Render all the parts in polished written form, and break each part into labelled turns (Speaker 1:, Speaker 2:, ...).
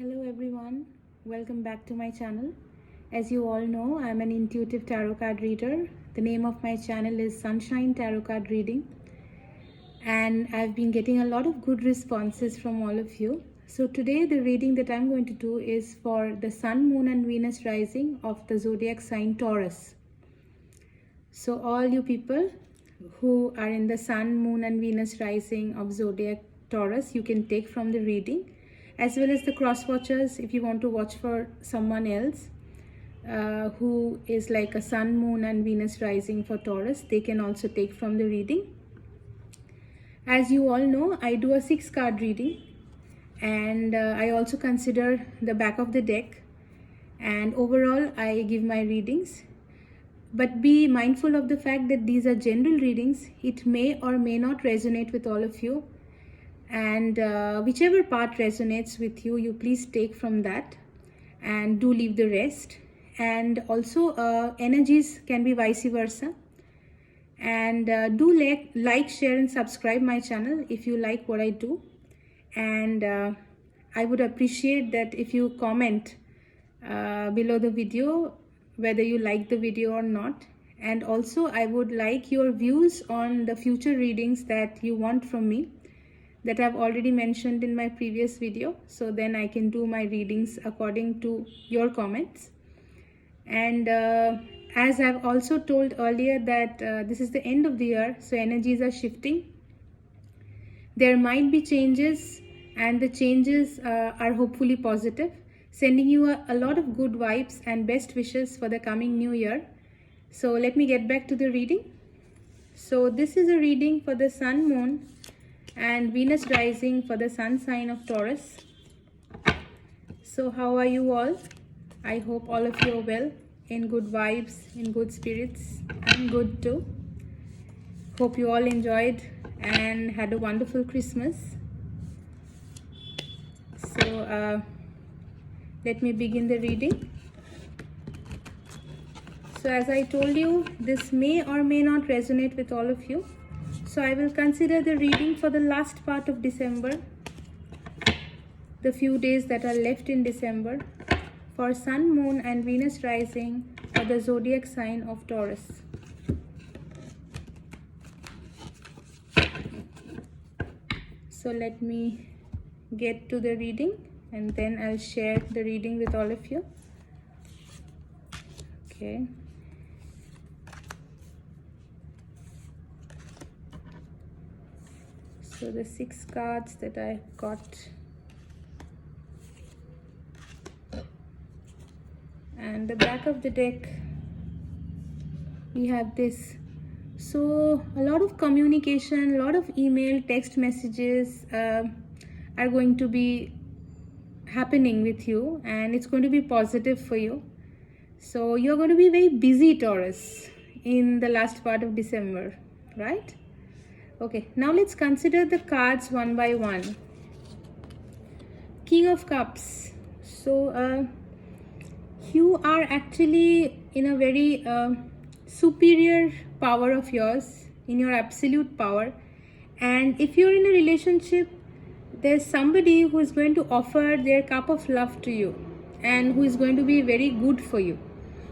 Speaker 1: Hello everyone, welcome back to my channel. As you all know, I am an intuitive tarot card reader. The name of my channel is Sunshine Tarot Card Reading, and I've been getting a lot of good responses from all of you. So today the reading that I'm going to do is for the Sun, Moon and Venus rising of the zodiac sign Taurus. So all you people who are in the Sun, Moon and Venus rising of zodiac Taurus, you can take from the reading, as well as the cross watchers. If you want to watch for someone else who is like a Sun, Moon and Venus rising for Taurus, they can also take from the reading. As you all know, I do a 6-card reading, and I also consider the back of the deck, and overall I give my readings. But be mindful of the fact that these are general readings. It may or may not resonate with all of you, and whichever part resonates with you, you please take from that and do leave the rest. And also energies can be vice versa. And do like, share and subscribe my channel if you like what I do. And I would appreciate that if you comment below the video whether you like the video or not. And also I would like your views on the future readings that you want from me, that I've already mentioned in my previous video, so then I can do my readings according to your comments. And as I've also told earlier that this is the end of the year, so energies are shifting. There might be changes, and the changes are hopefully positive, sending you a lot of good vibes and best wishes for the coming new year. So let me get back to the reading. So this is a reading for the Sun, Moon and Venus rising for the Sun sign of Taurus. So how are you all? I hope all of you are well, in good vibes, in good spirits. I'm good too. Hope you all enjoyed and had a wonderful Christmas. So let me begin the reading. So as I told you, this may or may not resonate with all of you. So I will consider the reading for the last part of December, the few days that are left in December, for Sun, Moon and Venus rising for the zodiac sign of Taurus. So let me get to the reading, and then I'll share the reading with all of you. Okay. So the 6 cards that I got, and the back of the deck we have this. So a lot of communication, a lot of email, text messages are going to be happening with you, and it's going to be positive for you. So you're going to be very busy, Taurus, in the last part of December, right? Okay, now let's consider the cards one by one. King of Cups. So you are actually in a very superior power of yours, in your absolute power. And if you're in a relationship, there's somebody who is going to offer their cup of love to you, and who is going to be very good for you.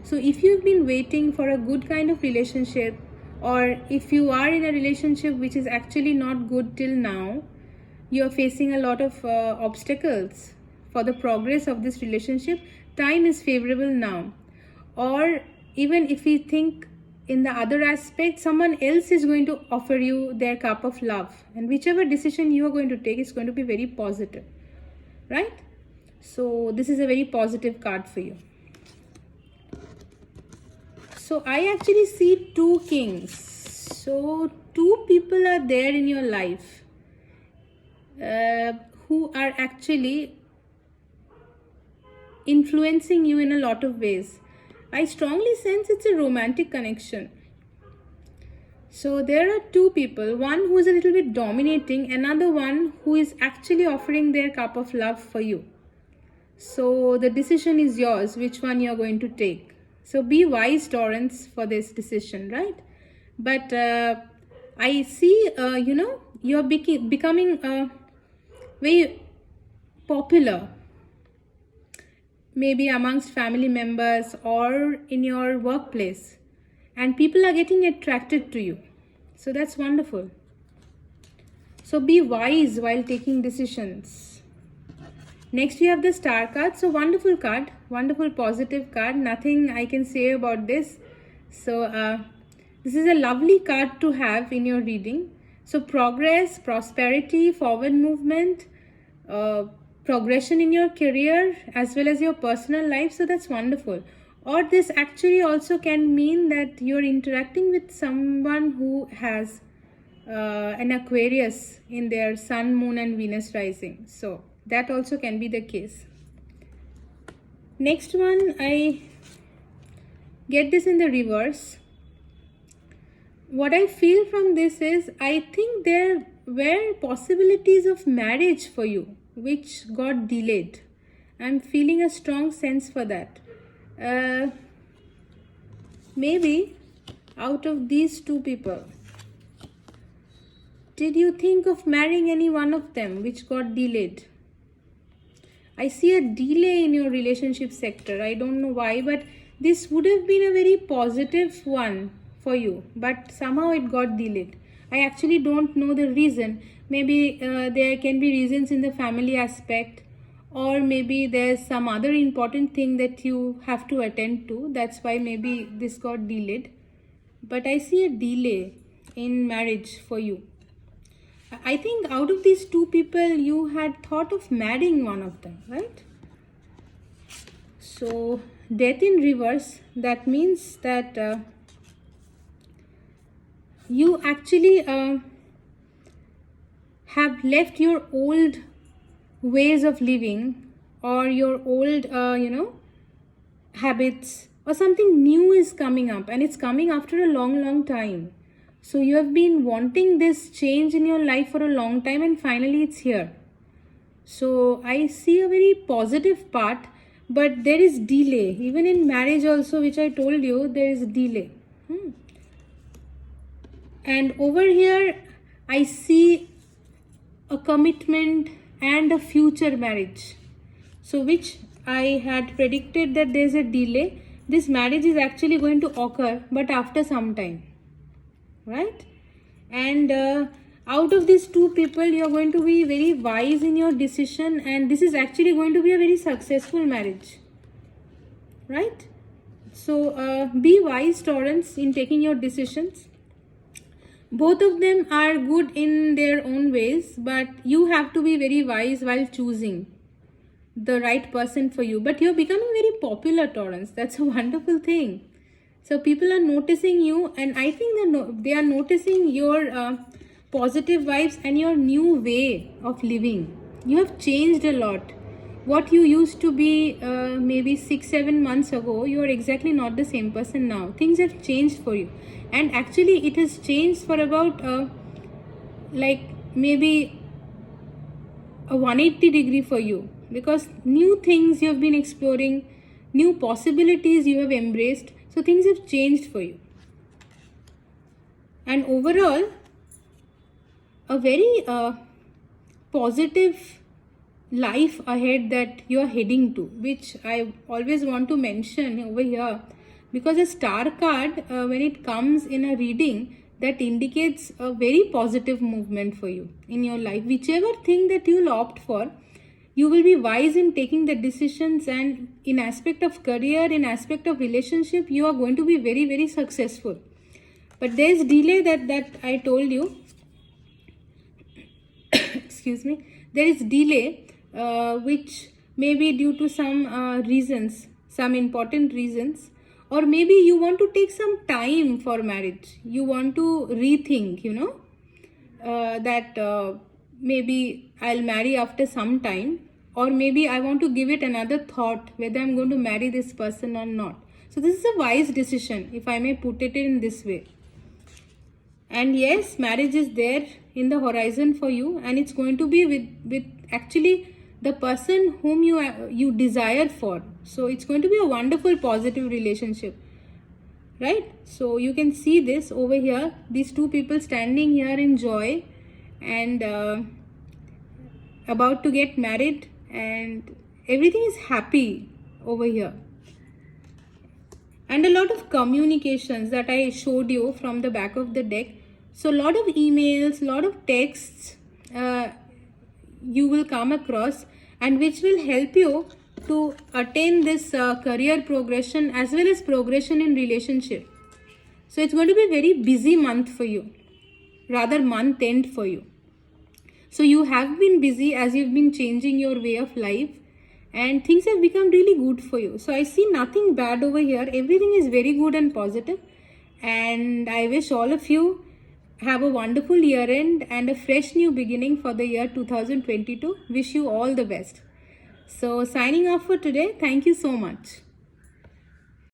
Speaker 1: So if you've been waiting for a good kind of relationship, or if you are in a relationship which is actually not good till now, you're facing a lot of obstacles for the progress of this relationship, time is favorable now. Or even if we think in the other aspect, someone else is going to offer you their cup of love, and whichever decision you are going to take is going to be very positive, right? So this is a very positive card for you. So I actually see 2 kings. So 2 people are there in your life who are actually influencing you in a lot of ways. I strongly sense it's a romantic connection. So there are 2 people, one who is a little bit dominating, another one who is actually offering their cup of love for you. So the decision is yours, which one you are going to take. So be wise, Taurus, for this decision, right? But I see, you're becoming very popular maybe amongst family members or in your workplace, and people are getting attracted to you. So that's wonderful. So be wise while taking decisions. Next we have the star card. So wonderful card, wonderful positive card. Nothing I can say about this. So this is a lovely card to have in your reading. So progress, prosperity, forward movement, progression in your career as well as your personal life. So that's wonderful. Or this actually also can mean that you're interacting with someone who has an Aquarius in their Sun, Moon and Venus rising. So that also can be the case. Next one, I get this in the reverse. What I feel from this is, I think there were possibilities of marriage for you which got delayed. I'm feeling a strong sense for that. Maybe out of these two people, did you think of marrying any one of them which got delayed? I see a delay in your relationship sector. I don't know why, but this would have been a very positive one for you, but somehow it got delayed. I actually don't know the reason. Maybe there can be reasons in the family aspect, or maybe there's some other important thing that you have to attend to. That's why maybe this got delayed. But I see a delay in marriage for you. I think out of these two people, you had thought of marrying one of them, right? So, death in reverse, that means that you actually have left your old ways of living or your old, habits, or something new is coming up, and it's coming after a long time. So you have been wanting this change in your life for a long time, and finally it's here. So I see a very positive part, but there is delay. Even in marriage also, which I told you, there is delay. And over here, I see a commitment and a future marriage. So which I had predicted that there is a delay. This marriage is actually going to occur, but after some time. Right? And out of these two people, you are going to be very wise in your decision, and this is actually going to be a very successful marriage. Right? So be wise, Taurus, in taking your decisions. Both of them are good in their own ways, but you have to be very wise while choosing the right person for you. But you're becoming very popular, Taurus. That's a wonderful thing. So people are noticing you, and I think they are noticing your positive vibes and your new way of living. You have changed a lot. What you used to be maybe 6-7 months ago, you are exactly not the same person now. Things have changed for you, and actually it has changed for about like maybe a 180-degree for you, because new things you have been exploring, new possibilities you have embraced. So things have changed for you. And overall, a very positive life ahead that you are heading to, which I always want to mention over here, because a star card, when it comes in a reading, that indicates a very positive movement for you in your life. Whichever thing that you will opt for, you will be wise in taking the decisions, and in aspect of career, in aspect of relationship, you are going to be very successful. But there is delay that I told you. Excuse me. There is delay which may be due to some reasons, some important reasons, or maybe you want to take some time for marriage. You want to rethink, that maybe I'll marry after some time, or maybe I want to give it another thought whether I'm going to marry this person or not. So this is a wise decision, if I may put it in this way. And yes, marriage is there in the horizon for you, and it's going to be with actually the person whom you desire for. So it's going to be a wonderful positive relationship, right? So you can see this over here, these two people standing here in joy, and about to get married, and everything is happy over here, and a lot of communications that I showed you from the back of the deck. So a lot of emails, a lot of texts you will come across, and which will help you to attain this career progression as well as progression in relationship. So it's going to be a very busy month for you, rather month end for you. So you have been busy as you've been changing your way of life, and things have become really good for you. So I see nothing bad over here. Everything is very good and positive. And I wish all of you have a wonderful year end and a fresh new beginning for the year 2022. Wish you all the best. So signing off for today. Thank you so much.